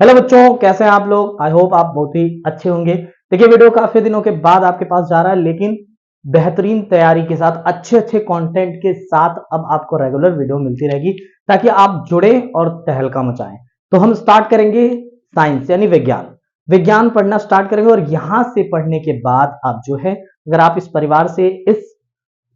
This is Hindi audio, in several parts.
हेलो बच्चों, कैसे हैं आप लोग। आई होप आप बहुत ही अच्छे होंगे। देखिए, वीडियो काफी दिनों के बाद आपके पास जा रहा है, लेकिन बेहतरीन तैयारी के साथ अच्छे अच्छे कंटेंट के साथ अब आपको रेगुलर वीडियो मिलती रहेगी ताकि आप जुड़े और तहलका मचाएं। तो हम स्टार्ट करेंगे साइंस यानी विज्ञान। विज्ञान पढ़ना स्टार्ट करेंगे और यहां से पढ़ने के बाद आप जो है, अगर आप इस परिवार से, इस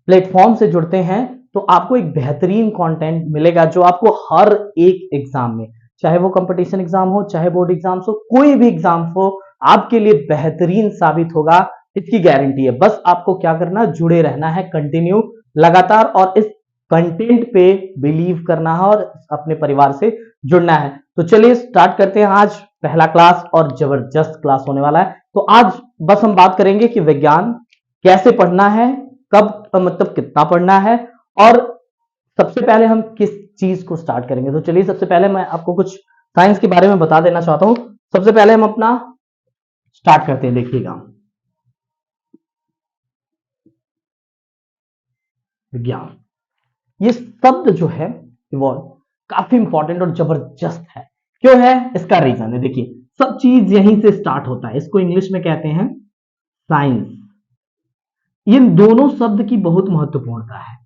प्लेटफॉर्म से जुड़ते हैं तो आपको एक बेहतरीन कंटेंट मिलेगा जो आपको हर एक एग्जाम में, चाहे वो कंपटीशन एग्जाम हो, चाहे बोर्ड एग्जाम हो, कोई भी एग्जाम हो, आपके लिए बेहतरीन साबित होगा। इसकी गारंटी है। बस आपको क्या करना, जुड़े रहना है कंटिन्यू लगातार, और इस कंटेंट पे बिलीव करना है और अपने परिवार से जुड़ना है। तो चलिए स्टार्ट करते हैं। आज पहला क्लास और जबरदस्त क्लास होने वाला है। तो आज बस हम बात करेंगे कि विज्ञान कैसे पढ़ना है, कब मतलब कितना पढ़ना है, और सबसे पहले हम किस चीज को स्टार्ट करेंगे। तो चलिए, सबसे पहले मैं आपको कुछ साइंस के बारे में बता देना चाहता हूं। सबसे पहले हम अपना स्टार्ट करते हैं। देखिएगा, विज्ञान, ये शब्द जो है वो काफी इंपॉर्टेंट और जबरदस्त है। क्यों है, इसका रीजन है। देखिए, सब चीज यहीं से स्टार्ट होता है। इसको इंग्लिश में कहते हैं साइंस। इन दोनों शब्द की बहुत महत्वपूर्णता है,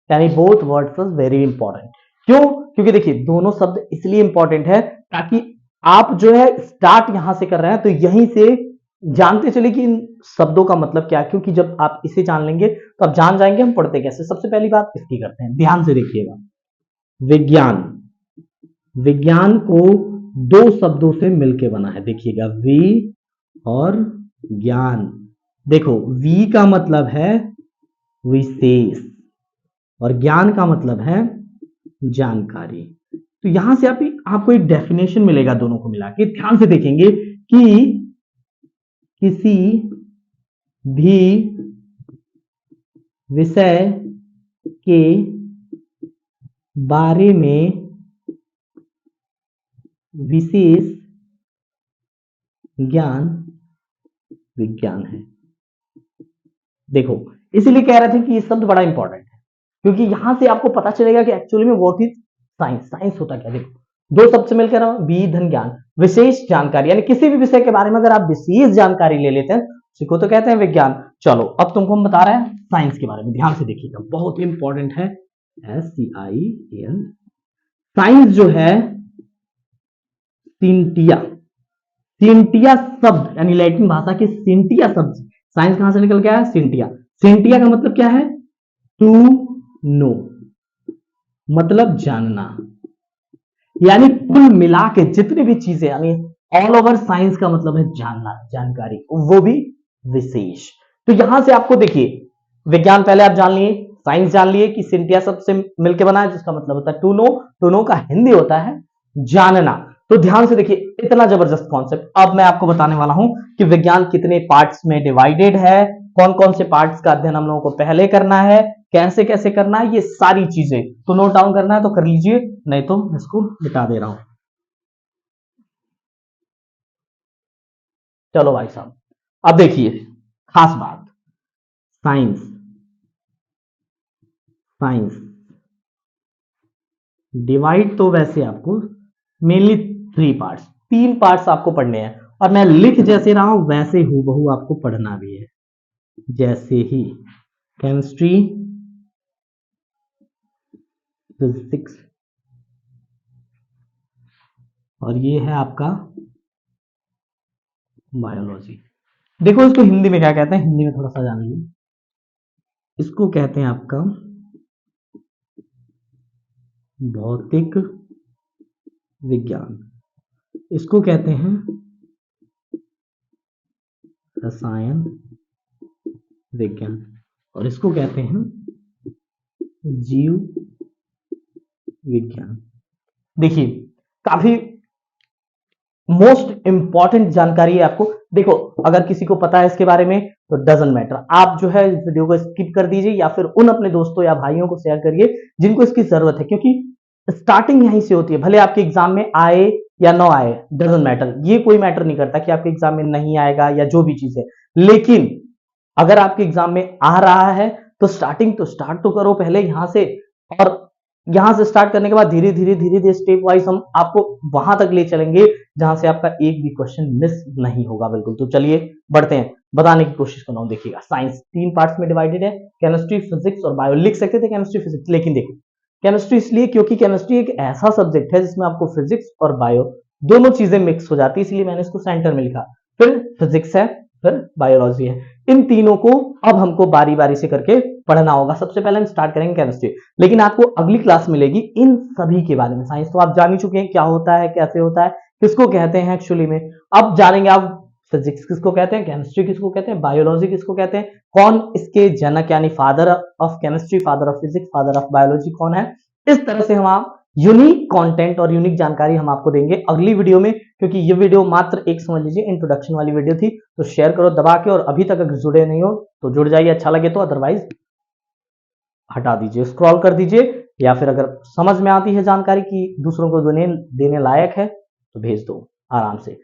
यानी both words are very important. क्यों? क्योंकि देखिए, दोनों शब्द इसलिए इंपॉर्टेंट है ताकि आप जो है स्टार्ट यहां से कर रहे हैं तो यहीं से जानते चले कि इन शब्दों का मतलब क्या है। क्योंकि जब आप इसे जान लेंगे तो आप जान जाएंगे हम पढ़ते कैसे। सबसे पहली बात इसकी करते हैं, ध्यान से देखिएगा। विज्ञान, विज्ञान को दो शब्दों से मिलकर बना है। देखिएगा, वी और ज्ञान। देखो, वी का मतलब है विशेष और ज्ञान का मतलब है जानकारी। तो यहां से आपको एक डेफिनेशन मिलेगा दोनों को मिला के। ध्यान से देखेंगे कि किसी भी विषय के बारे में विशेष ज्ञान विज्ञान है। देखो, इसीलिए कह रहे थे कि ये शब्द बड़ा इंपॉर्टेंट है, क्योंकि यहां से आपको पता चलेगा कि एक्चुअली में व्हाट इज साइंस। साइंस होता क्या। देखो, दो शब्द से मिलकर बी धन ज्ञान, विशेष जानकारी, यानी किसी भी विषय के बारे में अगर आप विशेष जानकारी ले लेते हैं उसी को तो कहते हैं विज्ञान। चलो, अब तुमको हम बता रहे हैं साइंस के बारे में। ध्यान से देखिएगा, बहुत इंपॉर्टेंट है। SCIEN। साइंस जो है सिंटिया, सिंटिया शब्द यानी लैटिन भाषा के सिंटिया शब्द, साइंस कहां से निकल गया है, सिंटिया। सिंटिया का मतलब क्या है, टू नो, मतलब जानना। यानी कुल मिला के जितनी भी चीजें, यानी ऑल ओवर साइंस का मतलब है जानना, जानकारी, वो भी विशेष। तो यहां से आपको देखिए, विज्ञान पहले आप जान लिए, साइंस जान लिए कि सिंटिया शब्द से मिलकर बना है, जिसका मतलब होता है टू नो। टू नो का हिंदी होता है जानना। तो ध्यान से देखिए, इतना जबरदस्त कॉन्सेप्ट। अब मैं आपको बताने वाला हूं कि विज्ञान कितने पार्ट्स में डिवाइडेड है, कौन कौन से पार्ट्स का अध्ययन हम लोगों को पहले करना है, कैसे कैसे करना है, ये सारी चीजें तो नोट डाउन करना है तो कर लीजिए, नहीं तो इसको मिटा दे रहा हूं। चलो भाई साहब, अब देखिए खास बात, साइंस, साइंस डिवाइड तो वैसे आपको मेनली थ्री पार्ट्स, तीन पार्ट्स आपको पढ़ने हैं, और मैं लिख जैसे रहा हूं वैसे हूबहू आपको पढ़ना भी है। जैसे ही केमिस्ट्री, फिजिक्स, और ये है आपका बायोलॉजी। देखो, इसको हिंदी में क्या कहते हैं, हिंदी में थोड़ा सा जान लीजिए। इसको कहते हैं आपका भौतिक विज्ञान, इसको कहते हैं रसायन विज्ञान, और इसको कहते हैं जीव विज्ञान। देखिए, काफी मोस्ट इंपॉर्टेंट जानकारी है आपको। देखो, अगर किसी को पता है इसके बारे में तो डजंट मैटर, आप जो है इस वीडियो को स्किप कर दीजिए या फिर उन अपने दोस्तों या भाइयों को शेयर करिए जिनको इसकी जरूरत है, क्योंकि स्टार्टिंग यहीं से होती है। भले आपके एग्जाम में आए या ना आए, डजंट मैटर, ये कोई मैटर नहीं करता कि आपके एग्जाम में नहीं आएगा या जो भी चीज है, लेकिन अगर आपके एग्जाम में आ रहा है तो स्टार्टिंग तो स्टार्ट तो करो पहले यहां से। और यहां से स्टार्ट करने के बाद धीरे धीरे स्टेप वाइज हम आपको वहां तक ले चलेंगे जहां से आपका एक भी क्वेश्चन मिस नहीं होगा बिल्कुल। तो चलिए बढ़ते हैं, बताने की कोशिश कर रहा हूं। देखिएगा, साइंस 3 पार्ट्स में डिवाइडेड है, केमिस्ट्री, फिजिक्स और बायो। लिख सकते थे केमिस्ट्री फिजिक्स, लेकिन देखो केमिस्ट्री इसलिए क्योंकि केमिस्ट्री एक ऐसा सब्जेक्ट है जिसमें आपको फिजिक्स और बायो दोनों चीजें मिक्स हो जाती है, इसलिए मैंने इसको सेंटर में लिखा। फिर फिजिक्स है, फिर बायोलॉजी है। इन तीनों को अब हमको बारी बारी से करके पढ़ना होगा। सबसे पहले हम स्टार्ट करेंगे केमिस्ट्री, लेकिन आपको अगली क्लास मिलेगी इन सभी के बारे में। साइंस तो आप जान ही चुके हैं, क्या होता है, कैसे होता है, किसको कहते हैं एक्चुअली में। अब जानेंगे आप फिजिक्स किसको कहते हैं, केमिस्ट्री किसको कहते हैं, बायोलॉजी किसको कहते हैं, कौन इसके जनक यानी father of chemistry, father of physics, father of biology कौन है। इस तरह से हम आप यूनिक कंटेंट और यूनिक जानकारी हम आपको देंगे अगली वीडियो में, क्योंकि ये वीडियो मात्र एक समझ लीजिए इंट्रोडक्शन वाली वीडियो थी। तो शेयर करो दबा के, और अभी तक अगर जुड़े नहीं हो तो जुड़ जाइए, अच्छा लगे तो, अदरवाइज हटा दीजिए, स्क्रॉल कर दीजिए, या फिर अगर समझ में आती है जानकारी कि दूसरों को देने लायक है तो भेज दो आराम से।